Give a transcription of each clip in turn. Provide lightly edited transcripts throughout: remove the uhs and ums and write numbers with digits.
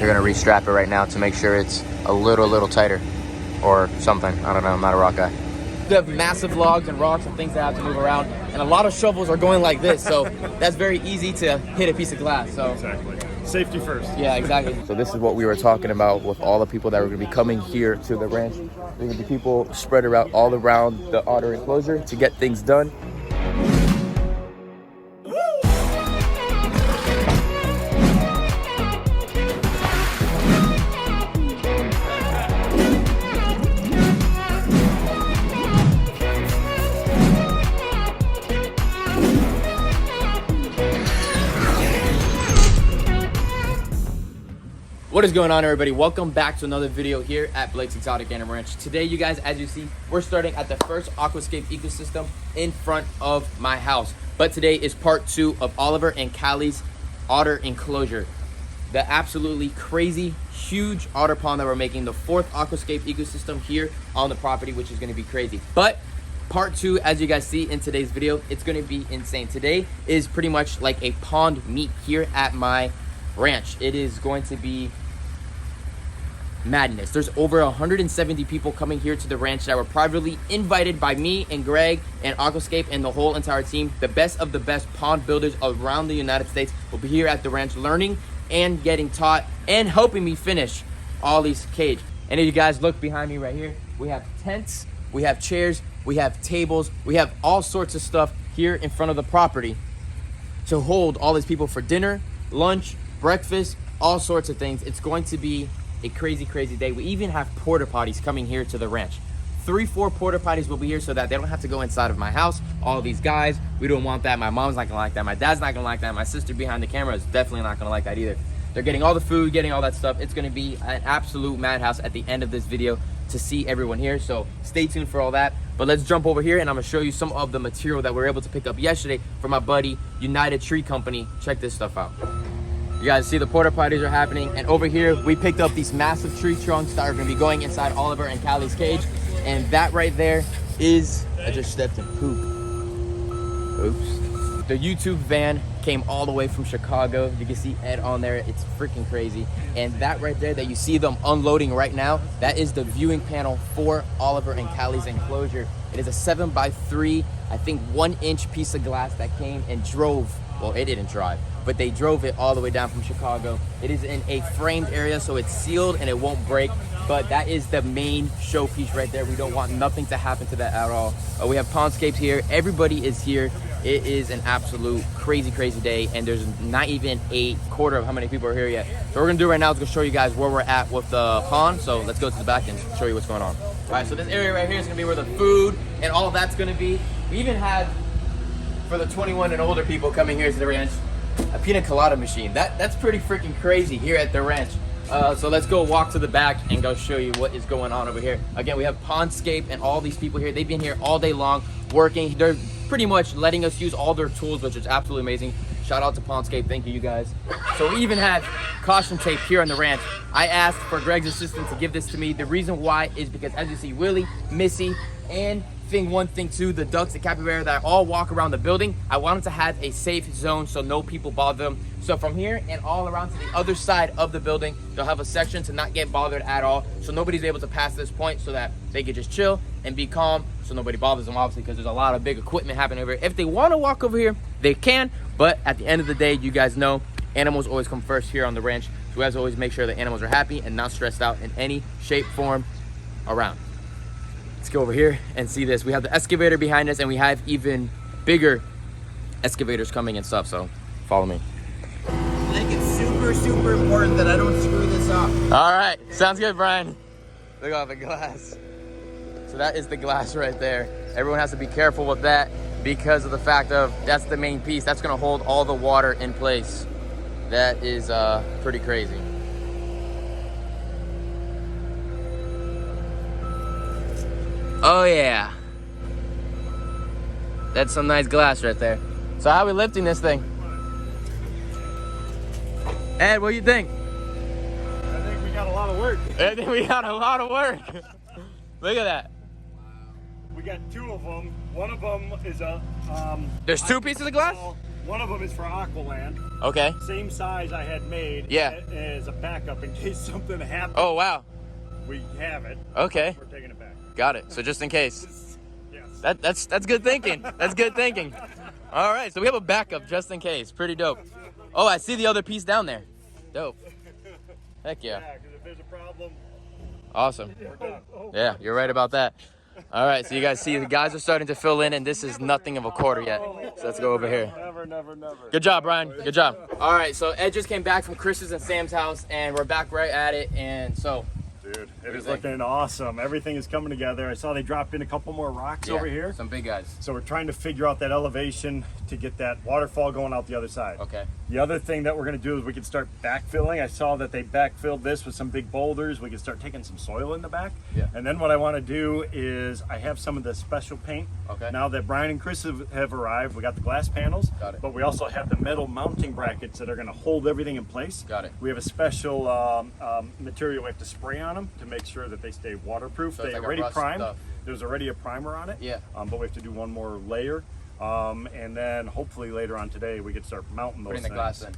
They're gonna restrap it right now to make sure it's a little tighter or something. I don't know, I'm not a rock guy. They have massive logs and rocks and things that have to move around, and a lot of shovels are going like this, so that's very easy to hit a piece of glass. So exactly, safety first. Yeah, exactly. So this is what we were talking about with all the people that were gonna be coming here to the ranch. There's gonna be people spread around all around the otter enclosure to get things done. What is going on, everybody? Welcome back to another video here at Blake's Exotic Animal Ranch. Today, you guys, as you see, we're starting at the first Aquascape ecosystem in front of my house. But today is part 2 of Oliver and Callie's otter enclosure. The absolutely crazy, huge otter pond that we're making, the 4th Aquascape ecosystem here on the property, which is going to be crazy. But part 2, as you guys see in today's video, it's going to be insane. Today is pretty much like a pond meet here at my ranch. It is going to be madness. There's over 170 people coming here to the ranch that were privately invited by me and Greg and Aquascape and the whole entire team. The best of the best pond builders around the United States will be here at the ranch learning and getting taught and helping me finish all these cages. And if you guys look behind me right here, we have tents, we have chairs, we have tables, we have all sorts of stuff here in front of the property to hold all these people for dinner, lunch, breakfast, all sorts of things. It's going to be a crazy day. We even have porta potties coming here to the ranch. 3-4 porta potties will be here so that they don't have to go inside of my house. All these guys, we don't want that. My mom's not gonna like that. My dad's not gonna like that. My sister behind the camera is definitely not gonna like that either. They're getting all the food, getting all that stuff. It's gonna be an absolute madhouse at the end of this video to see everyone here. So stay tuned for all that. But let's jump over here and I'm gonna show you some of the material that we were able to pick up yesterday from my buddy United Tree Company. Check this stuff out. You guys see the porta potties are happening, and over here we picked up these massive tree trunks that are going to be going inside Oliver and Callie's cage, and that right there is, I just stepped in poop. Oops. The YouTube van came all the way from Chicago. You can see Ed on there. It's freaking crazy. And that right there that you see them unloading right now, that is the viewing panel for Oliver and Callie's enclosure. It is a 7x3, I think 1-inch piece of glass that came and drove. Well, it didn't drive, but they drove it all the way down from Chicago. It is in a framed area, so it's sealed and it won't break, but that is the main showpiece right there. We don't want nothing to happen to that at all. We have Pondscapes here. Everybody is here. It is an absolute crazy day, and there's not even a quarter of how many people are here yet. So what we're gonna do right now is gonna show you guys where we're at with the pond, so let's go to the back and show you what's going on. All right, so this area right here is gonna be where the food and all of that's gonna be. We even have, for the 21 and older people coming here to the ranch, a pina colada machine. That's pretty freaking crazy here at the ranch. So let's go walk to the back and go show you what is going on over here. Again, we have Pondscape and all these people here. They've been here all day long working. They're pretty much letting us use all their tools, which is absolutely amazing. Shout out to Pondscape, thank you guys. So we even have caution tape here on the ranch. I asked for Greg's assistant to give this to me. The reason why is because, as you see, Willie, Missy, and thing 1, thing 2, the ducks, the capybara that all walk around the building, I wanted to have a safe zone so no people bother them. So from here and all around to the other side of the building, they'll have a section to not get bothered at all, so nobody's able to pass this point, so that they can just chill and be calm, so nobody bothers them, obviously, because there's a lot of big equipment happening over here. If they want to walk over here, they can, but at the end of the day, you guys know animals always come first here on the ranch, so we have to always make sure the animals are happy and not stressed out in any shape, form around. Let's go over here and see this. We have the excavator behind us, and we have even bigger excavators coming and stuff, so follow me. I think it's super important that I don't screw this up. All right, sounds good, Brian. Look at the glass. So that is the glass right there. Everyone has to be careful with that because of the fact of that's the main piece. That's gonna hold all the water in place. That is pretty crazy. Oh yeah, that's some nice glass right there. So how are we lifting this thing? Ed, what do you think? I think we got a lot of work. I think we got a lot of work. Look at that. We got 2 of them. One of them is a There's 2 pieces of glass? One of them is for Aqualand. Okay. Same size I had made. Yeah. As a backup in case something happened. Oh, wow. We have it. Okay. We're taking it back. Got it. So just in case. Yes. That's good thinking. That's good thinking. All right, so we have a backup just in case. Pretty dope. Oh, I see the other piece down there. Dope. Heck yeah. Yeah, because if there's a problem, Awesome. we're done. Yeah, you're right about that. All right, so you guys see the guys are starting to fill in, and this is nothing of a quarter yet. So let's go over here. Never, never, never. Good job, Brian. Good job. All right, so Ed just came back from Chris's and Sam's house, and we're back right at it. And so, Dude, it is looking awesome. Everything is coming together. I saw they dropped in a couple more rocks yeah, over here. some big guys. So we're trying to figure out that elevation to get that waterfall going out the other side. Okay. The other thing that we're going to do is we can start backfilling. I saw that they backfilled this with some big boulders. We can start taking some soil in the back. Yeah. And then what I want to do is I have some of the special paint. Okay. Now that Brian and Chris have arrived, we got the glass panels. Got it. But we also have the metal mounting brackets that are going to hold everything in place. Got it. We have a special material we have to spray on them to make sure that they stay waterproof. So they it's like a already rust primed. stuff. There's already a primer on it. Yeah. But we have to do one more layer. And then hopefully later on today we can start mounting those Putting the things. glass in.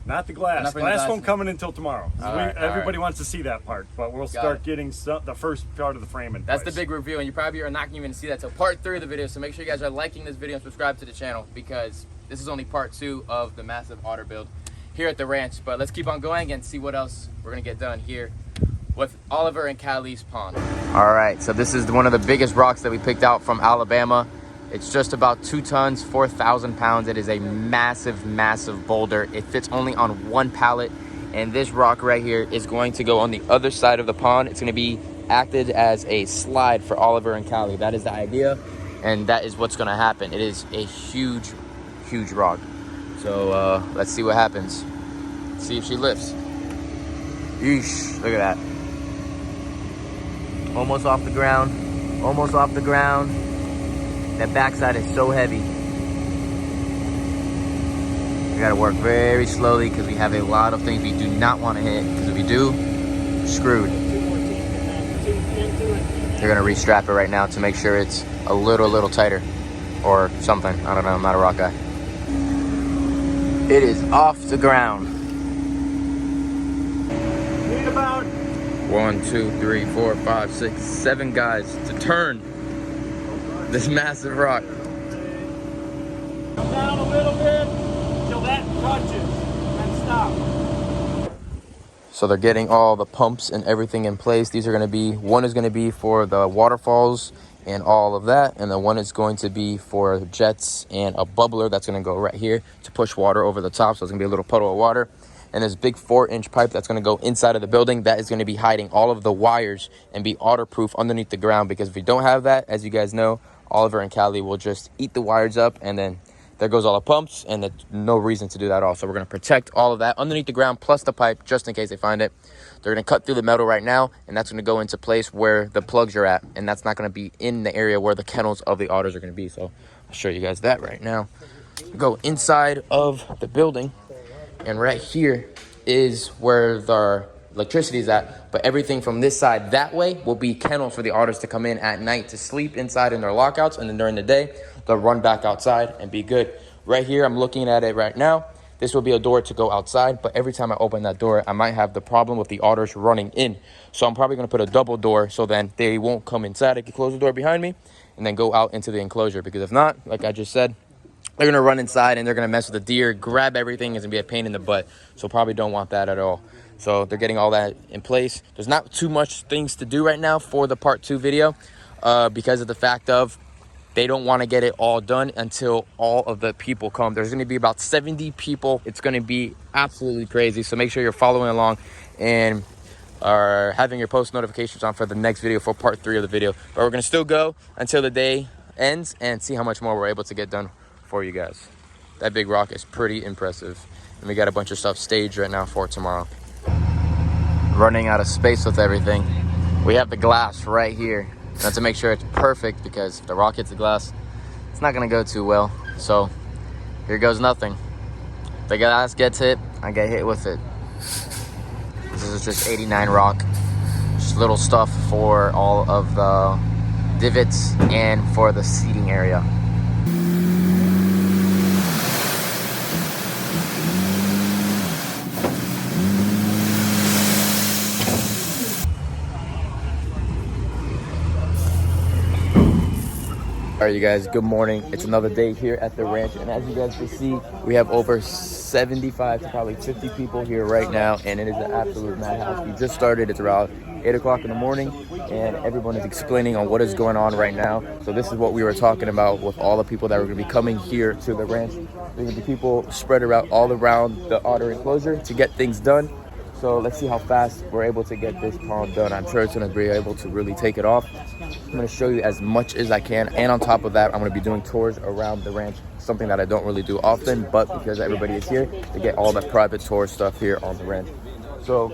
Not the glass. Not putting the Glass glass won't in. come in until tomorrow. All right, all Everybody right. wants to see that part, but we'll Got start it. getting the first part of the frame in That's place. the big reveal, and you probably are not even to see that till part 3 of the video. So make sure you guys are liking this video and subscribe to the channel, because this is only part 2 of the massive otter build here at the ranch. But let's keep on going and see what else we're gonna get done here with Oliver and Callie's pond. All right, so this is one of the biggest rocks that we picked out from Alabama. It's just about 2 tons, 4,000 pounds. It is a massive, massive boulder. It fits only on one pallet. And this rock right here is going to go on the other side of the pond. It's gonna be acted as a slide for Oliver and Callie. That is the idea, and that is what's gonna happen. It is a huge, huge rock. So let's see what happens. See if she lifts. Yeesh, look at that. Almost off the ground, almost off the ground. That backside is so heavy. We gotta work very slowly because we have a lot of things we do not want to hit, because if we do, we're screwed. They're gonna restrap it right now to make sure it's a little tighter or something. I don't know, I'm not a rock guy. It is off the ground. Need about 1, 2, 3, 4, 5, 6, 7 guys to turn this massive rock. come down a little bit till that touches and stop. So they're getting all the pumps and everything in place. These are going to be, one is going to be for the waterfalls and all of that, and the one is going to be for jets and a bubbler that's going to go right here to push water over the top. So it's going to be a little puddle of water. And this big 4-inch pipe that's going to go inside of the building, that is going to be hiding all of the wires and be waterproof underneath the ground, because if we don't have that, as you guys know, Oliver and Callie will just eat the wires up, and then there goes all the pumps, and there's no reason to do that at all. So we're going to protect all of that underneath the ground plus the pipe, just in case they find it. They're going to cut through the metal right now, and that's going to go into place where the plugs are at, and that's not going to be in the area where the kennels of the otters are going to be. So I'll show you guys that right now. Go inside of the building, and right here is where the electricity is at, but everything from this side that way will be kennels for the otters to come in at night to sleep inside in their lockouts, and then during the day they'll run back outside and be good. Right here, I'm looking at it right now. This will be a door to go outside, but every time I open that door, I might have the problem with the otters running in. So I'm probably going to put a double door so then they won't come inside. I can close the door behind me and then go out into the enclosure, because if not, like I just said, they're going to run inside and they're going to mess with the deer, grab everything. It's going to be a pain in the butt. So probably don't want that at all. So they're getting all that in place. There's not too much things to do right now for the part 2 video because of the fact of they don't want to get it all done until all of the people come. There's going to be about 70 people. It's going to be absolutely crazy. So make sure you're following along and are having your post notifications on for the next video, for part 3 of the video. But we're going to still go until the day ends and see how much more we're able to get done for you guys. That big rock is pretty impressive, and we got a bunch of stuff staged right now for tomorrow. Running out of space with everything. We have the glass right here. Now to make sure it's perfect, because if the rock hits the glass, it's not gonna go too well. So here goes nothing. If the glass gets hit, I get hit with it. This is just 89 rock. Just little stuff for all of the divots and for the seating area. All right, you guys, good morning. It's another day here at the ranch, and as you guys can see, we have over 75 to probably 50 people here right now, and it is an absolute madhouse. We just started. It's around 8 o'clock in the morning, and everyone is explaining on what is going on right now. So this is what we were talking about with all the people that are going to be coming here to the ranch. There's going to be people spread all around the otter enclosure to get things done. So let's see how fast we're able to get this pond done. I'm sure it's going to be able to really take it off. I'm going to show you as much as I can. And on top of that, I'm going to be doing tours around the ranch, something that I don't really do often, but because everybody is here, to get all the private tour stuff here on the ranch. So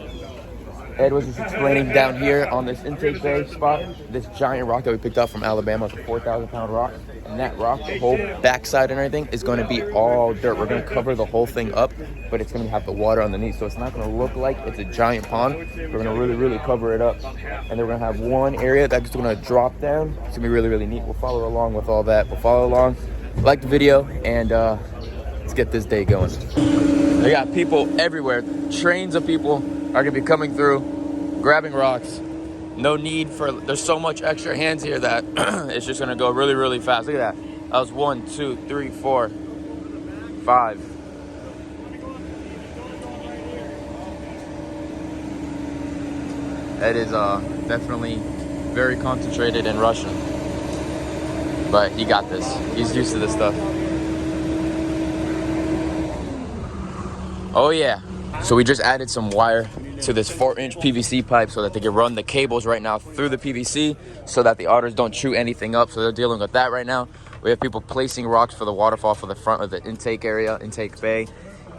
Ed was just explaining down here on this intake bay spot, this giant rock that we picked up from Alabama. It's a 4,000-pound rock. And that rock, the whole backside and everything, is going to be all dirt. We're going to cover the whole thing up, but it's going to have the water underneath. So it's not going to look like it's a giant pond. We're going to really, really cover it up. And then we're going to have one area that's going to drop down. It's going to be really, really neat. We'll follow along with all that. We'll follow along, like the video, and let's get this day going. They got people everywhere. Trains of people are going to be coming through, grabbing rocks. No need for, there's so much extra hands here that it's just gonna go really, really fast. Look at that. That was 1, 2, 3, 4, 5. That is definitely very concentrated and rushing. But he got this. He's used to this stuff. Oh yeah. So we just added some wire to this 4-inch PVC pipe so that they can run the cables right now through the PVC so that the otters don't chew anything up. So they're dealing with that right now. We have people placing rocks for the waterfall for the front of the intake area, intake bay.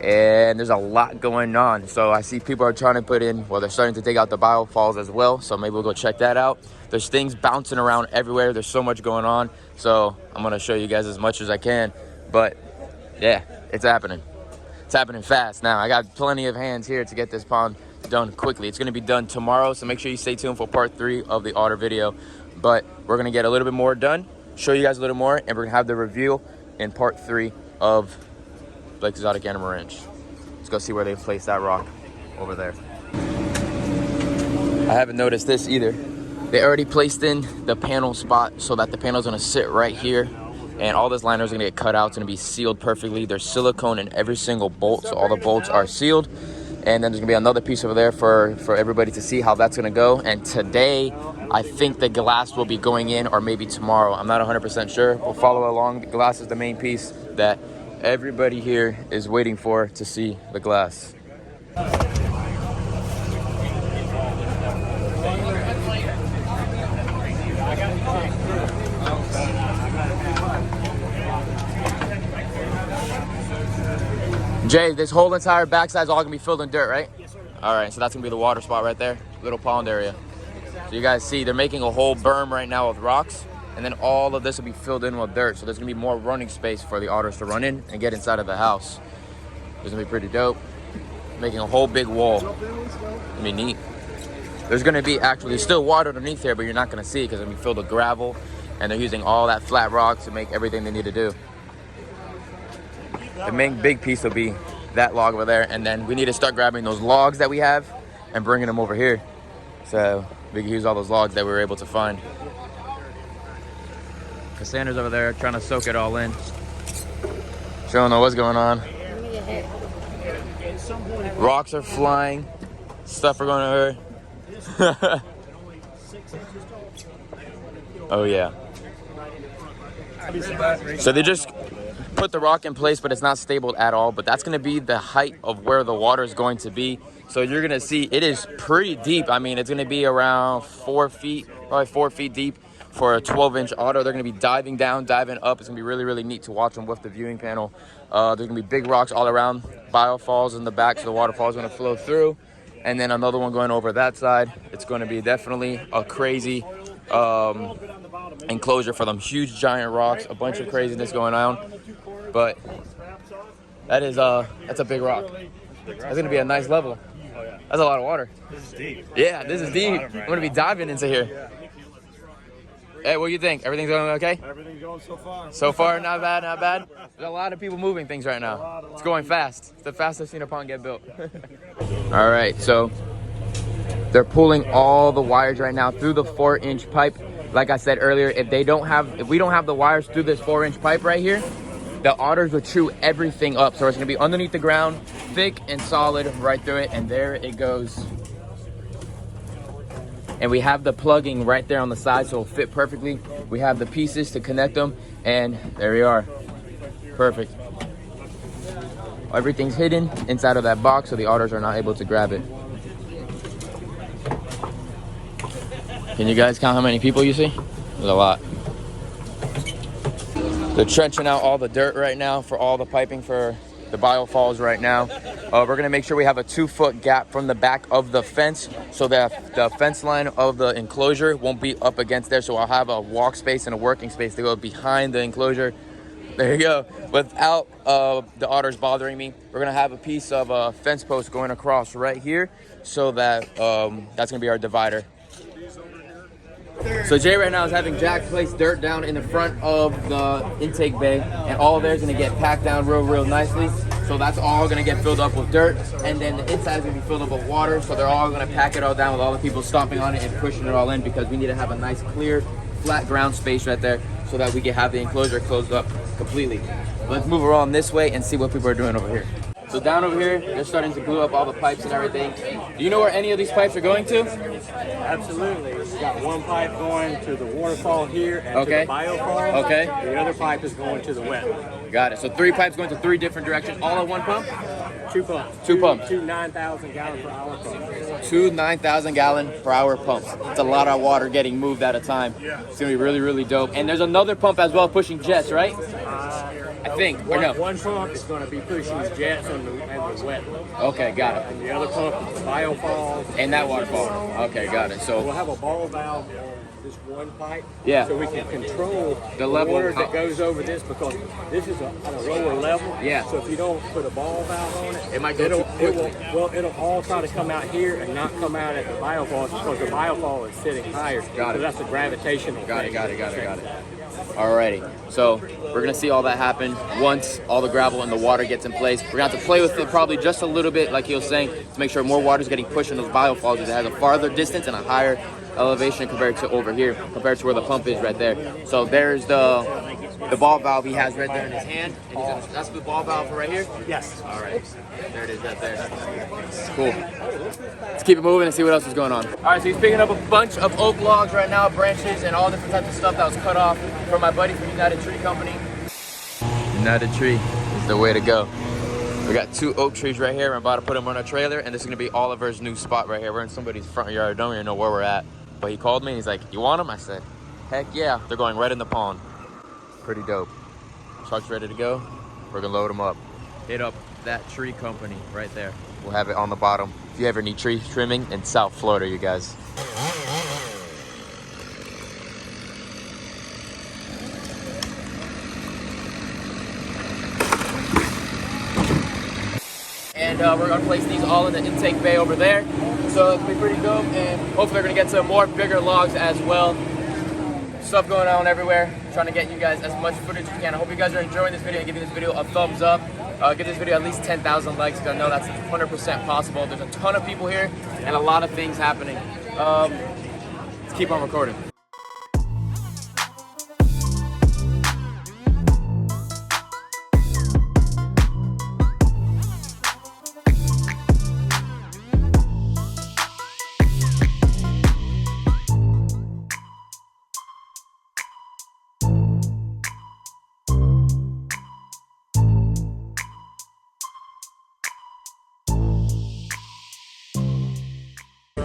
And there's a lot going on. So I see people are trying to put in, well, they're starting to take out the biofalls as well. So maybe we'll go check that out. There's things bouncing around everywhere. There's so much going on. So I'm gonna show you guys as much as I can. But yeah, it's happening. It's happening fast now. I got plenty of hands here to get this pond done quickly. It's going to be done tomorrow, so make sure you stay tuned for part 3 of the otter video. But we're going to get a little bit more done, show you guys a little more, and we're going to have the reveal in part 3 of Blake's Exotic Animal Ranch. Let's go see where they placed that rock over there. I haven't noticed this either. They already placed in the panel spot so that the panel is going to sit right here. And all this liner is going to get cut out. It's going to be sealed perfectly. There's silicone in every single bolt, so all the bolts are sealed. And then there's going to be another piece over there for everybody to see how that's going to go. And today, I think the glass will be going in, or maybe tomorrow. I'm not 100% sure. We'll follow along. The glass is the main piece that everybody here is waiting for to see the glass. Jay, this whole entire backside is all gonna be filled in dirt, right? Yes, sir. All right, so that's gonna be the water spot right there, little pond area. So you guys see, they're making a whole berm right now with rocks, and then all of this will be filled in with dirt. So there's gonna be more running space for the otters to run in and get inside of the house. It's gonna be pretty dope. Making a whole big wall. It's gonna be neat. There's gonna be actually still water underneath here, but you're not gonna see it because it's gonna be filled with gravel, and they're using all that flat rock to make everything they need to do. The main big piece will be that log over there, and then we need to start grabbing those logs that we have and bringing them over here so we can use all those logs that we were able to find. Cassandra's over there trying to soak it all in. She don't know what's going on. Rocks are flying. Stuff are going to her. Oh yeah. So they just put the rock in place, but it's not stable at all. But that's going to be the height of where the water is going to be. So you're going to see it is pretty deep. I mean, it's going to be around 4 feet, probably 4 feet deep for a 12-inch otter. They're going to be diving down, diving up. It's going to be really, really neat to watch them with the viewing panel. There's going to be big rocks all around, biofalls in the back, so the waterfall is going to flow through. And then another one going over that side. It's going to be definitely a crazy enclosure for them. Huge giant rocks, a bunch of craziness going on. But that's a big rock. That's going to be a nice level. That's a lot of water. This is deep. Yeah, this is deep. I'm going to be diving into here. Hey, what do you think? Everything's going okay? Everything's going so far. So far, not bad, not bad. There's a lot of people moving things right now. It's going fast. It's the fastest I've seen a pond get built. All right, so they're pulling all the wires right now through the 4-inch pipe. like I said earlier, if we don't have the wires through this 4-inch pipe right here, the otters would chew everything up. So it's gonna be underneath the ground, thick and solid right through it, and there it goes. And we have the plugging right there on the side, so it'll fit perfectly. We have the pieces to connect them, and there we are. Perfect. Everything's hidden inside of that box, so the otters are not able to grab it. Can you guys count how many people you see? There's a lot. They're trenching out all the dirt right now for all the piping for the biofalls right now. We're gonna make sure we have a 2-foot gap from the back of the fence so that the fence line of the enclosure won't be up against there. So I'll have a walk space and a working space to go behind the enclosure. There you go. Without the otters bothering me, we're gonna have a piece of a fence post going across right here so that that's gonna be our divider. So Jay right now is having Jack place dirt down in the front of the intake bay, and all of there is gonna get packed down real nicely. So that's all gonna get filled up with dirt, and then the inside is gonna be filled up with water. So they're all gonna pack it all down with all the people stomping on it and pushing it all in, because we need to have a nice clear flat ground space right there so that we can have the enclosure closed up completely. Let's move around this way and see what people are doing over here. So down over here, they're starting to glue up all the pipes and everything. Do you know where any of these pipes are going to? Absolutely. We've got one pipe going to the waterfall here and Okay. to the biofalls. Okay. The other pipe is going to the wetland. Got it. So 3 pipes going to 3 different directions, all at one pump? 2 pumps. Two pumps. Two 9,000 gallon per hour pumps. 2 9,000 gallon per hour pumps. It's a lot of water getting moved at a time. It's gonna be really dope. And there's another pump as well pushing jets, right? I think, or no? One pump is going to be pushing jets on the wetland. Okay, got it. And the other pump is the biofalls. And that waterfall. Okay, got it. We'll So, have a ball valve on this one pipe. Yeah. So we can control The level. water that goes over this, because this is at a lower level. Yeah. So if you don't put a ball valve on it, It might go too quickly. it'll all try to come out here and not come out at the biofalls, because the biofall is sitting higher. Got it. So that's a gravitational got it. thing. Alrighty. So we're gonna see all that happen once all the gravel and the water gets in place. We're gonna have to play with it probably just a little bit, like he was saying, to make sure more water is getting pushed in those biofalls, because it has a farther distance and a higher elevation compared to over here, compared to where the pump is right there. So there's the ball valve he has right there in his hand. And he's gonna, that's the ball valve for right here? Yes. All right, there it is right there. Cool. Let's keep it moving and see what else is going on. All right, so he's picking up a bunch of oak logs right now, branches, and all different types of stuff that was cut off from my buddy from United Tree Company. United Tree is the way to go. We got 2 oak trees right here. We're about to put them on a trailer, and this is gonna be Oliver's new spot right here. We're in somebody's front yard. Don't even know where we're at. But he called me, he's like, you want them? I said, heck yeah. They're going right in the pond. Pretty dope. Truck's ready to go. We're gonna load them up. Hit up that tree company right there. We'll have it on the bottom. If you ever need tree trimming in South Florida, you guys. And we're gonna place these all in the intake bay over there. So it'll be pretty dope, and hopefully we're gonna get some more bigger logs as well. Stuff going on everywhere. Trying to get you guys as much footage as we can. I hope you guys are enjoying this video and giving this video a thumbs up. Give this video at least 10,000 likes, because I know that's 100% possible. There's a ton of people here and a lot of things happening. Let's keep on recording.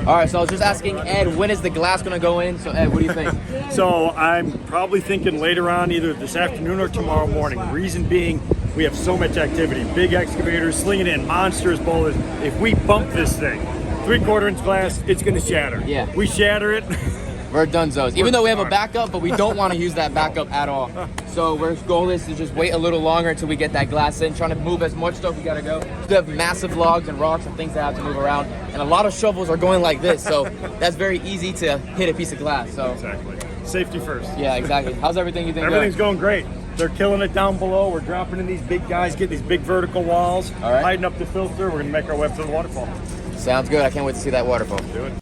All right, so I was just asking Ed, when is the glass gonna go in? So Ed, what do you think? So I'm probably thinking later on, either this afternoon or tomorrow morning. Reason being, we have so much activity. Big excavators, slinging in monstrous boulders. If we bump this thing, 3/4 inch glass, it's gonna shatter. Yeah. We shatter it. We're donezo's. Even though we have a backup, but we don't want to use that backup at all. So our goal is to just wait a little longer until we get that glass in, trying to move as much stuff we gotta go. We have massive logs and rocks and things that have to move around, and a lot of shovels are going like this, so that's very easy to hit a piece of glass. So Exactly. Safety first. yeah, exactly. How's everything you think? Everything's going great. They're killing it down below. We're dropping in these big guys, getting these big vertical walls, All right. hiding up the filter. We're gonna make our way up to the waterfall. Sounds good. I can't wait to see that waterfall. Do it.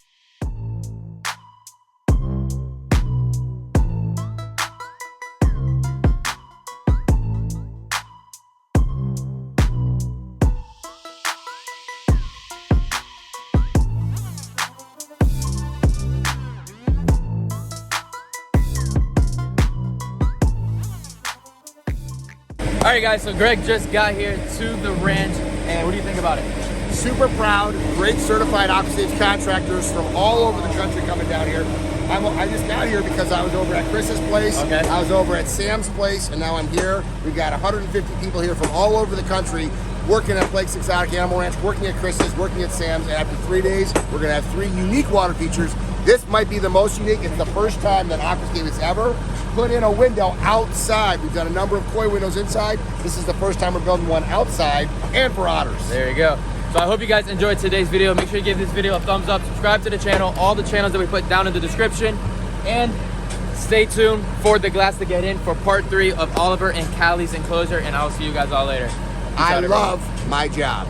right, guys, so Greg just got here to the ranch, and what do you think about it? Super proud, great certified Aquascapes contractors from all over the country coming down here. I just got here because I was over at Chris's place, Okay. I was over at Sam's place, and now I'm here. We've got 150 people here from all over the country working at Blake's Exotic Animal Ranch, working at Chris's, working at Sam's, and after 3 days, we're gonna have 3 unique water features. This might be the most unique. It's the first time that Aquascape has ever put in a window outside. We've done a number of koi windows inside. This is the first time we're building one outside and for otters. There you go. So I hope you guys enjoyed today's video. Make sure you give this video a thumbs up, subscribe to the channel, all the channels that we put down in the description, and stay tuned for the glass to get in for part 3 of Oliver and Callie's enclosure, and I'll see you guys all later. Peace I out, everyone. love my job.